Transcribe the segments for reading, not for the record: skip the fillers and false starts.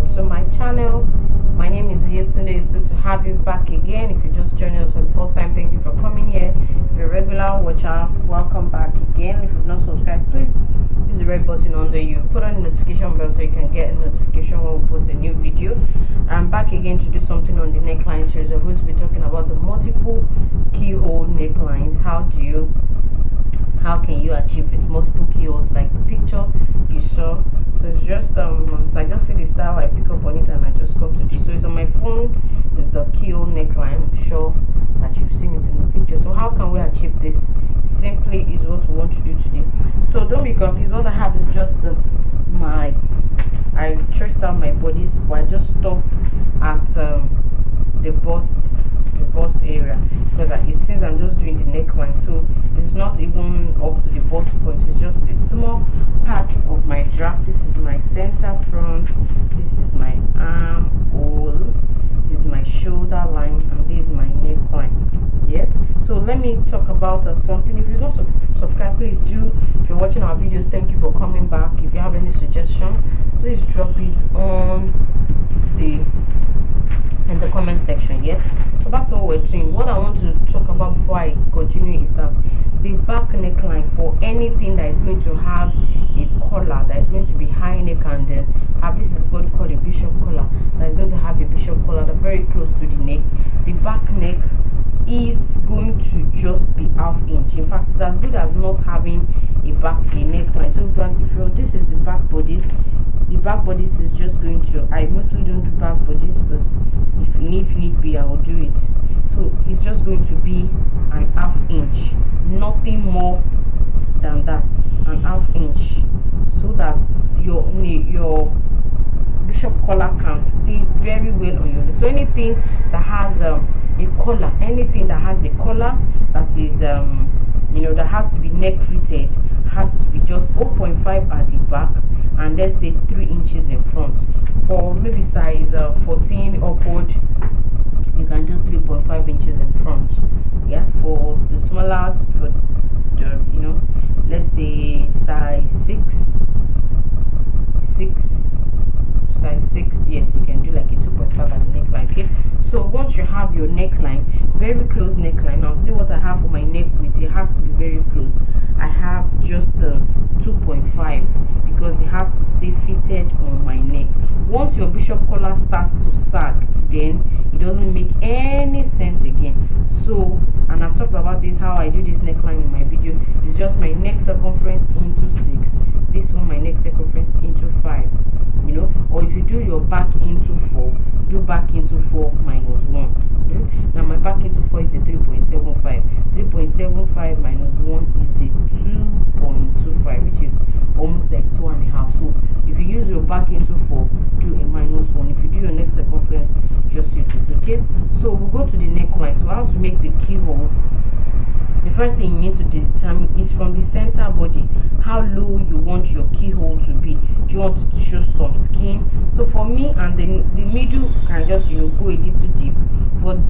through to my channel. My name is Yetunde. It's good to have you back again. If you just joined us for the first time, thank you for coming here. If you're a regular watcher, welcome back again. If you've not subscribed, please use the red button under you, put on the notification bell so you can get a notification when we post a new video. I'm back again to do something on the neckline series. We're going to be talking about the multiple keyhole necklines. How can you achieve it? Multiple keyholes like the picture you saw. So it's just so I just see the style, I pick up on it and I just come to this. So it's on my phone. It's the keyhole neckline. I'm sure that you've seen it in the picture. So how can we achieve this? Simply is what we want to do today. So don't be confused. What I have is just I traced out my bodies, but I just stopped at the bust area, because since I'm just doing the neckline, so it's not even up to the bust point. It's just a small part of my draft. This is my center front, this is my armhole, this is my shoulder line, and this is my neckline. Yes, so let me talk about something. If you're not subscribed, please do. If you're watching our videos, thank you for coming back. If you have any suggestion, please drop it on in the comment section. Yes, so back to what we're doing. What I want to talk about before I continue is that the back neckline, for anything that is going to have a collar, that is going to be high neck, and then have this is what called a bishop collar, that is going to have a bishop collar that very close to the neck. The back neck is going to just be ½ inch. In fact, it's as good as not having a neckline. So if this is the back bodice, the back bodice is just going to, I mostly don't do back bodice, but if need be, I will do it. So it's just going to be an ½ inch, nothing more than that, an ½ inch, so that your bishop collar can stay very well on your neck. So anything that has a collar, anything that has a collar that is that has to be neck fitted, has to be just 0.5 at the back, and let's say 3 inches in front. For maybe size 14 upward, you can do 3.5 inches in front. Yeah, for the smaller, for the, let's say size 6, yes, you can do like a 2.5 at the neckline. Okay, so once you have your neckline, very close neckline, now see what I have for my neck width. It has to be very close. I have just the 2.5 because it has to stay fitted on my neck. Once your bishop collar starts to sag, then it doesn't make any sense again. So, and I've talked about this, how I do this neckline in my video. It's just my neck circumference into 6, this one my neck circumference into 5, or if you do your back into 4, do back into 4 minus 1. Now my back into 4 is a 3.75. 3.75 minus 1 is a 2.25, which is almost like 2.5. So if you use your back into 4, do a minus 1. If you do your neck circumference, just use this. Okay, so we'll go to the neckline. So how to make the keyholes? The first thing you need to determine is from the center body, how low you want your keyhole to be. Do you want it to show some skin? So for me, and then the middle can just go a little deep.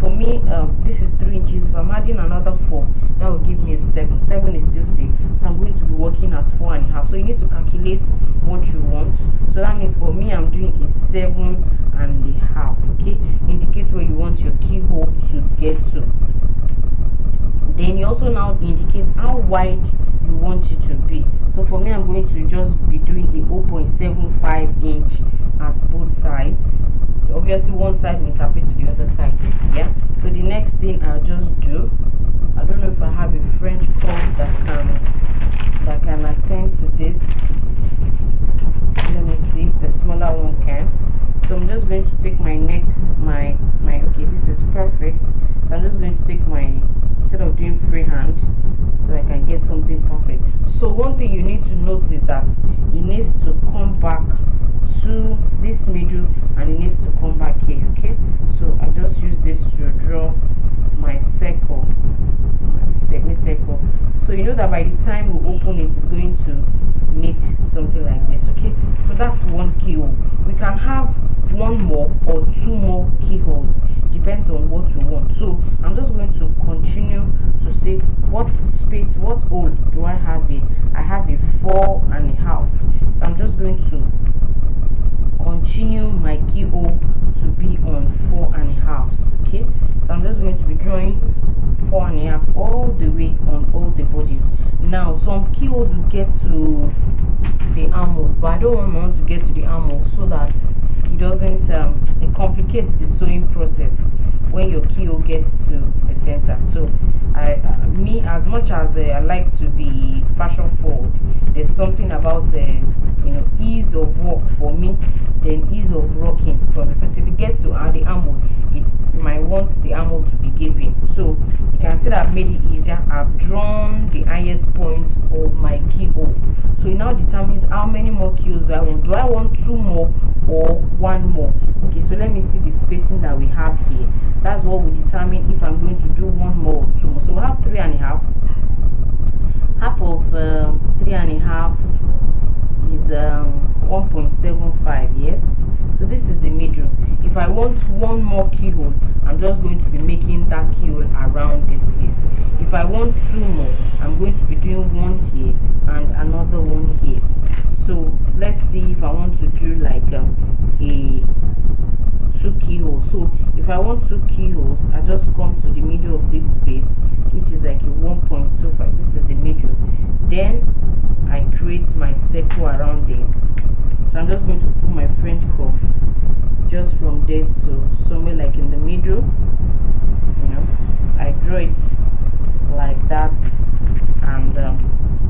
For me, this is 3 inches. If I'm adding another 4, that will give me a 7. 7 is still safe, so I'm going to be working at 4.5. So you need to calculate what you want. So that means for me, I'm doing a 7.5. Okay, indicate where you want your keyhole to get to. Then you also now indicate how wide you want it to be. So for me, I'm going to just be doing a 0.75 inch at both sides. Obviously one side will interpret to the other side. Yeah, so the next thing I'll just do, I don't know if I have a French curve that can attend to this. Let me see if the smaller one can. So I'm just going to take my neck, my okay, this is perfect. So I'm just going to take my, instead of doing freehand, so I can get something perfect. So one thing you need to note is that it needs to come back to this middle, and it needs to come back here. Okay, so I just use this to draw my circle, my semicircle. So you know that by the time we open it, it's going to make something like this. Okay, so that's one keyhole. We can have one more or 2 more keyholes, depends on what you want. So I'm just going to continue to say what space, what hole do I have here. I have a 4.5. So I'm just going to continue continue my keyhole to be on 4.5. Okay, so I'm just going to be drawing 4.5 all the way on all the bodies. Now some keyholes will get to the armhole, but I don't want to get to the armhole so that it doesn't it complicates the sewing process when your keyhole gets to the center. So me, as much as I like to be fashion forward, there's something about ease of work for me than ease of rocking from the person. If it gets to the armhole, it might want the armhole to be gaping. So you can see that I've made it easier. I've drawn the highest points of my keyhole. So it now determines how many more keyholes do I want. Do I want 2 more or 1 more? Okay, so let me see the spacing that we have here. That's what will determine if I'm going to do 1 more or 2 more. So we have 3.5. Half of 3.5 is 1.75. yes. So this is the middle. If I want 1 more keyhole, I'm just going to be making that keyhole around this place. If I want 2 more, I'm going to be doing 1 here and another 1 here. So let's see if I want to do like a 2 keyholes. So if I want 2 keyholes, I just come to the middle of this space, which is like a 1.25. This is the middle. Then I create my circle around there. So I'm just going to put my French curve just from there to somewhere like in the middle. I draw it like that, and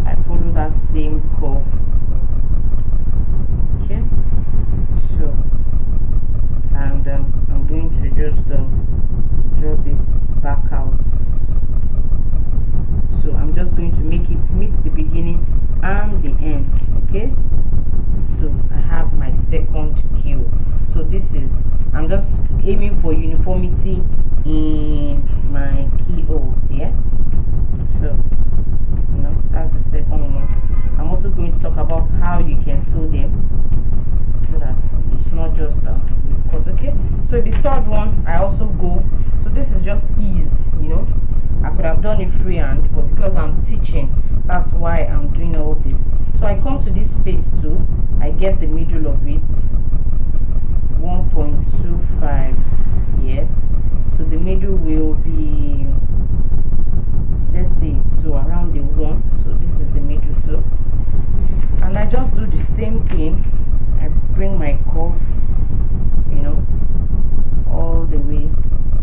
I follow that same curve. Okay, so and I'm going to just draw this back out. So I'm just going to make it meet the beginning and the end. Okay, so I have my second keyhole. So this is, I'm just aiming for uniformity in my keyholes. Yeah, so that's the second one. I'm also going to talk about how you can sew them so that it's not just we've cut. Okay, so the third one I also go, so this is just ease. I could have done it freehand, but because I'm teaching, that's why I'm doing all this. So I come to this space too, I get the middle of it, 1.25. yes. So the middle will be, let's say, to around the 1. So this is the middle too, and I just do the same thing. I bring my curve all the way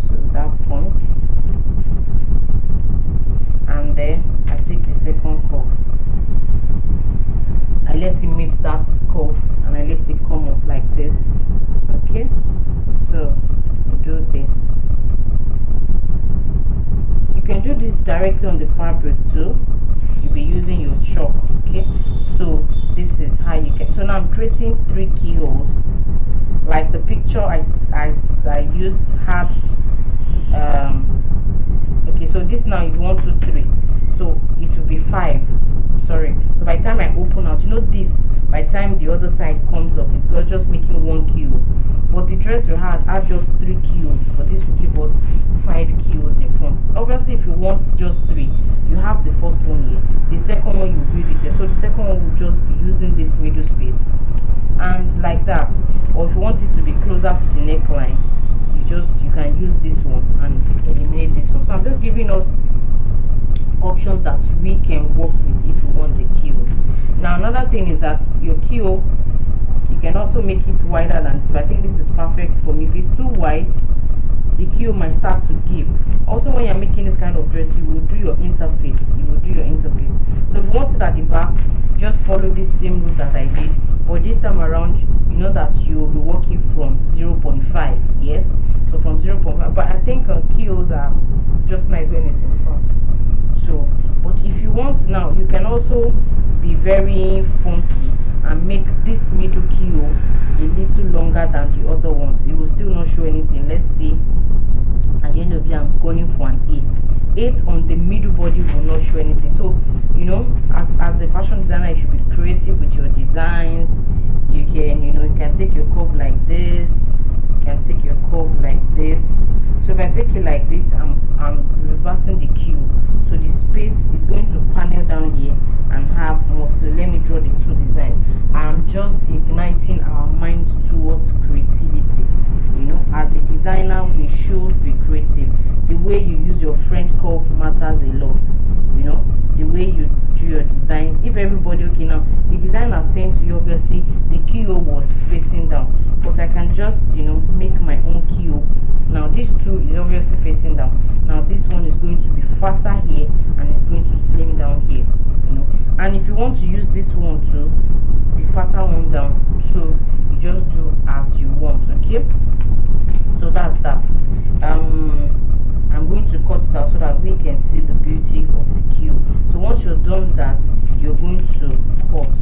to that point, and then I take the second curve, I let it meet that curve, and I let it come up like this. Okay, so do this. You can do this directly on the fabric too. You'll be using your chalk. Okay, so this is how you can. So now I'm creating 3 keyholes, like the picture I used had. Okay, so this now is 1, 2, 3. So it will be 5. Sorry. So by the time I open out, this, by the time the other side comes up, it's just making 1 keyhole. But the dress we had just 3 keyholes, but this will give us 5 keyholes in front. Obviously, if you want just 3, you have the first one here. The second one, you build it here. So the second one will just be using this middle space, and like that. Or if you want it to be closer to the neckline, you can use this one and eliminate this one. So I'm just giving us options that we can work with if you want the keyholes. Now another thing is that your keyhole, you can also make it wider than this. So I think this is perfect for me. If it's too wide, the keyhole might start to give. Also, when you're making this kind of dress, you will do your interface. So if you want it at the back, just follow this same route that I did, but this time around, you know that you will be working from 0.5. yes. So from 0.5, but I think keyholes are just nice when it's in front. So, but if you want now, you can also be very funky and make this middle keyhole a little longer than the other ones. It will still not show anything. Let's see. At the end of the day, I'm going for an 8 on the middle body will not show anything. So as a fashion designer, you should be creative with your designs. You can take your curve like this, you can take your curve like this. So if I take it like this, I'm reversing the Q, so the space is going to panel down here and have more. So let me draw the 2 design. I'm just igniting our mind towards as a designer, we should be creative. The way you use your French curve matters a lot, you know, the way you do your designs. If everybody, okay, now the designer sent to you, obviously the keyhole was facing down, but I can just, you know, make my own keyhole. Now this two is obviously facing down. Now this one is going to be fatter here and it's going to slim down here, you know. And if you want to use this one too, the fatter one down, so you just do as you want. Okay, so that's that. I'm going to cut it out so that we can see the beauty of the keyhole. So once you're done that, you're going to cut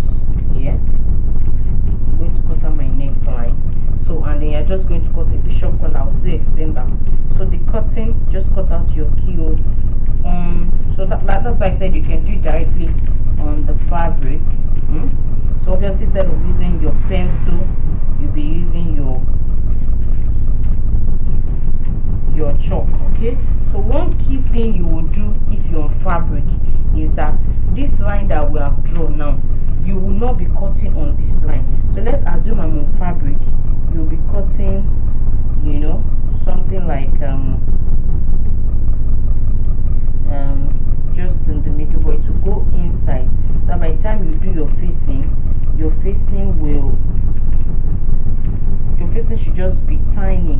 here. I'm going to cut out my neckline. So, and then you're just going to cut a bishop collar. I'll still explain that. So the cutting, just cut out your keyhole. So that's why I said you can do it directly on the fabric. So obviously, instead of using your pencil, you'll be using your chalk. Okay, so one key thing you will do if you're on fabric is that this line that we have drawn now, you will not be cutting on this line. So let's assume I'm on fabric, you'll be cutting, you know, something like just in the middle, but it will go inside. So by the time you do your facing should just be tiny,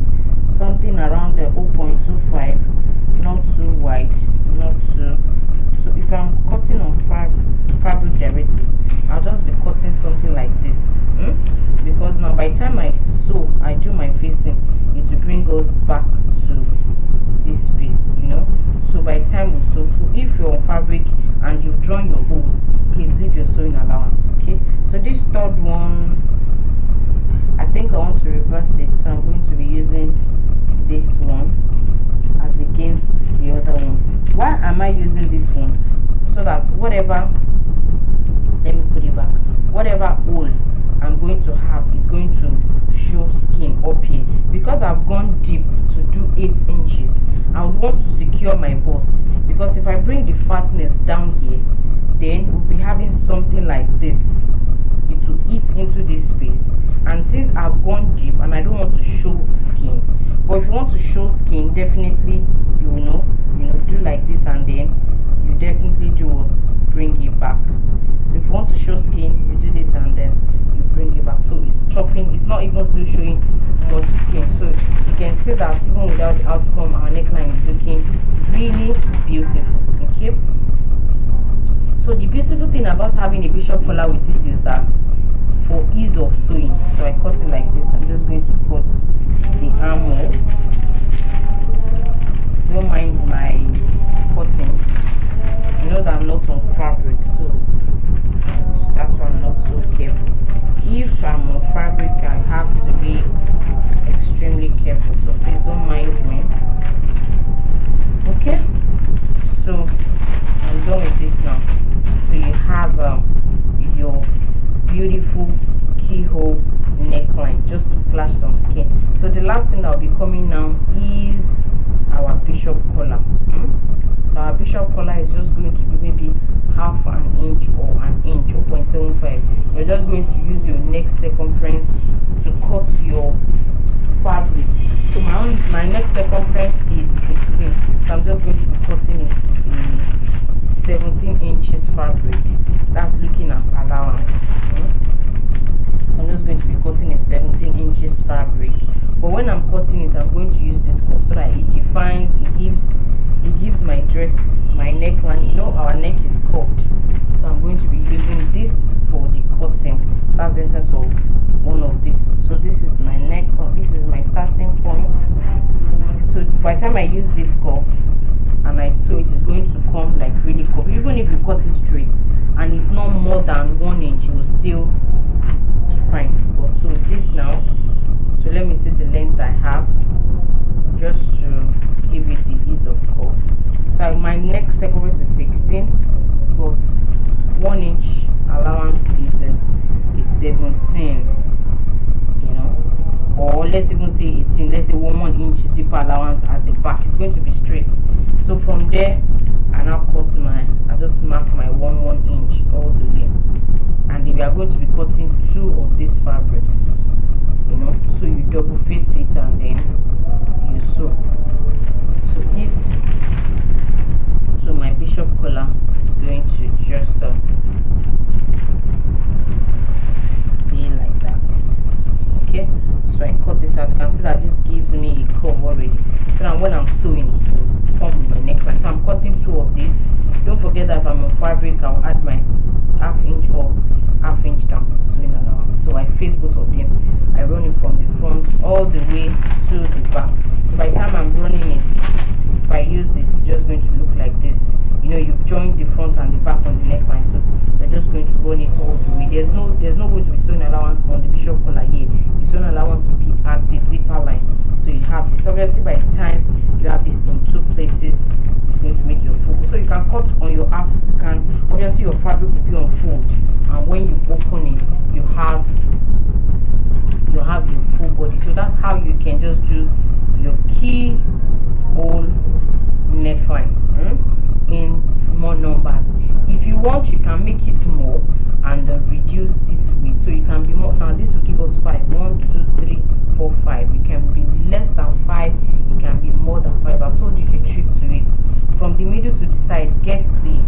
something around the 0.25, not too wide, not too. So if I'm cutting on fabric directly, I'll just be cutting something like this, because now by the time I do my facing, it will bring us back to this space, you know. So by the time we sew, so if you're on fabric and you've drawn your holes, please leave your sewing allowance. Okay, so this third one, I think I want to reverse it, so I'm going to be using this one as against the other one. Why am I using this one? So that whatever, let me put it back, whatever hole I'm going to have is going to show skin up here. Because I've gone deep to do 8 inches, I would want to secure my bust, because if I bring the fatness down here, then we'll be having something like this. It will eat into this space, and since I've gone deep and I don't want to show skin, but if you want to show skin, definitely you know do like this, and then you definitely do what, bring it back. So if you want to show skin, you do this and then you bring it back. So it's chopping, it's not even still showing much skin. So you can see that even without the outcome, our neckline is looking really beautiful. Okay, so the beautiful thing about having a bishop collar with it is that for ease of sewing, so I cut it like this. I'm just going to cut the armhole. Don't mind my cutting, you know that I'm not on fabric, so that's why I'm not so careful. If I'm on fabric, I have to be extremely careful, so please don't mind me. Okay, so I'm done with this now. So you have your beautiful keyhole neckline, just to flash some skin. So the last thing that will be coming now is our bishop collar. So our bishop collar is just going to be maybe half an inch or an inch, 0.75. You're just going to use your neck circumference to cut your fabric. So my neck circumference is 16, so I'm just going to be cutting a 17 inches fabric. That's looking at allowance. I'm just going to be cutting a 17 inches fabric, but when I'm cutting it, I'm going to use this cup so that it defines, it gives my dress, my neckline, you know, our neck is curved, so I'm going to be using this for the cutting. That's the essence of one of this. So this is my neck, this is my starting point. So by the time I use this cup and I sew, it is going to come like really curved. Even if you cut it straight and it's not more than 1 inch, it will still fine. But so this now, so let me see the length I have, just to give it the ease of curve. So my neck circumference is 16 plus 1 inch allowance is 17, you know, or let's even say 18. Let's say 1 inch zipper allowance at the back. It's going to be straight. So from there, I now cut I just mark my 1 inch all the way, and we are going to be cutting 2 of these fabrics, you know. So you double face it and then so if to my bishop collar is going to just be like that. Okay, so I cut this out. You can see that this gives me a curve already, so now when I'm sewing it will form with my neckline. So I'm cutting 2 of these. Don't forget that if I'm on fabric, I'll add my ½ inch up, ½ inch down sewing allowance. So I face both of them. I run it from the front all the way to the back. So by the time I'm running it, if I use this, it's just going to look like this. You know, you've joined the front and the back on the neckline, so you're just going to run it all the way. There's no going to be sewing allowance on the bishop collar here. The sewing allowance will be at the zipper line. So you have this. Obviously, by the time you have this in 2 places, it's going to make your full. So you can cut on your half. You can, obviously your fabric will be on fold, and when you open it, you have your full body. So that's how you can just do your keyhole neckline in more numbers. If you want, you can make it more and reduce this width, so you can be more. Now this will give us 5. 1 2 3 4 5. You can be less than 5, it can be more than 5. I've told you the trick to it. From the middle to the side, get the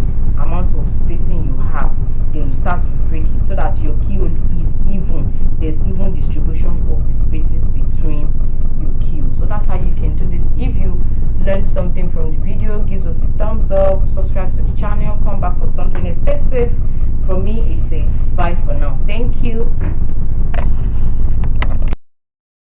amount of spacing you have, then you start to break it so that your keyhole is even. There's even distribution of the spaces between your keyhole. So that's how you can do this. If you learned something from the video, give us a thumbs up, subscribe to the channel, come back for something. Stay safe. From me, it's a bye for now. Thank you.